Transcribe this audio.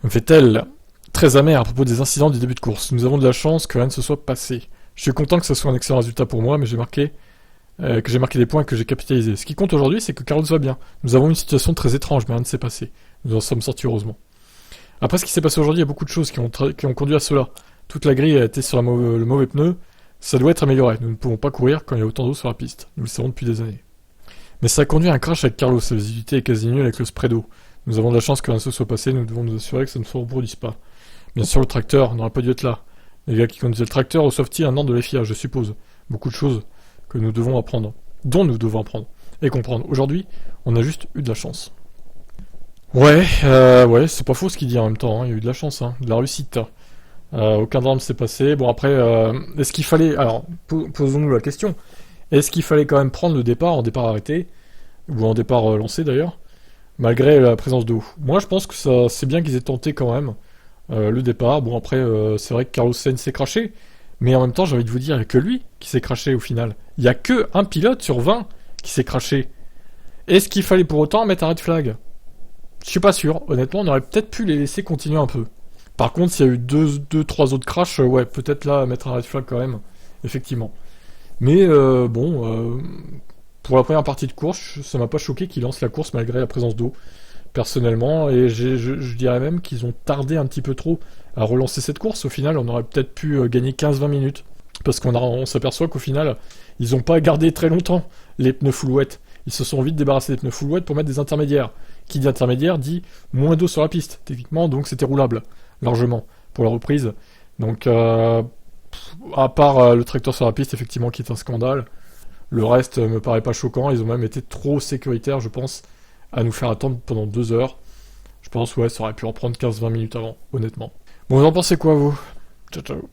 Vettel, très amer à propos des incidents du début de course. Nous avons de la chance que rien ne se soit passé. Je suis content que ce soit un excellent résultat pour moi, mais j'ai marqué des points que j'ai capitalisés. Ce qui compte aujourd'hui, c'est que Carlos va bien. Nous avons une situation très étrange, mais rien ne s'est passé. Nous en sommes sortis heureusement. Après ce qui s'est passé aujourd'hui, il y a beaucoup de choses qui ont conduit à cela. Toute la grille a été sur le mauvais pneu. Ça doit être amélioré. Nous ne pouvons pas courir quand il y a autant d'eau sur la piste. Nous le savons depuis des années. Mais ça a conduit à un crash avec Carlos. La visibilité est quasi nulle avec le spray d'eau. Nous avons de la chance que rien ne se soit passé. Nous devons nous assurer que ça ne se reproduise pas. Bien sûr, le tracteur n'aurait pas dû être là. Les gars qui conduisaient le tracteur reçoivent-ils un an de FIA, je suppose. Beaucoup de choses que nous devons apprendre, dont nous devons apprendre et comprendre. Aujourd'hui, on a juste eu de la chance. Ouais, c'est pas faux ce qu'il dit en même temps. Hein. Il y a eu de la chance, hein, de la réussite. Aucun drame s'est passé. Bon après, est-ce qu'il fallait... Alors, posons-nous la question. Est-ce qu'il fallait quand même prendre le départ en départ arrêté, ou en départ lancé d'ailleurs, malgré la présence d'eau? Moi je pense que ça, c'est bien qu'ils aient tenté quand même le départ. Bon après, c'est vrai que Carlos Sainz s'est craché, mais en même temps j'ai envie de vous dire, il n'y a que lui qui s'est craché au final. Il n'y a que un pilote sur 20 qui s'est craché. Est-ce qu'il fallait pour autant mettre un red flag? Je suis pas sûr. Honnêtement, on aurait peut-être pu les laisser continuer un peu. Par contre, s'il y a eu trois autres crashs, ouais, peut-être là, mettre un red flag quand même. Effectivement. Mais pour la première partie de course, ça m'a pas choqué qu'ils lancent la course malgré la présence d'eau, personnellement. Et je dirais même qu'ils ont tardé un petit peu trop à relancer cette course. Au final, on aurait peut-être pu gagner 15-20 minutes. Parce on s'aperçoit qu'au final, ils n'ont pas gardé très longtemps les pneus full wet. Ils se sont vite débarrassés des pneus full wet pour mettre des intermédiaires. Qui dit intermédiaire dit moins d'eau sur la piste, techniquement, donc c'était roulable, largement, pour la reprise. Donc, à part le tracteur sur la piste, effectivement, qui est un scandale, le reste me paraît pas choquant. Ils ont même été trop sécuritaires, je pense, à nous faire attendre pendant 2 heures. Je pense, ouais, ça aurait pu en prendre 15-20 minutes avant, honnêtement. Bon, vous en pensez quoi, vous? Ciao, ciao.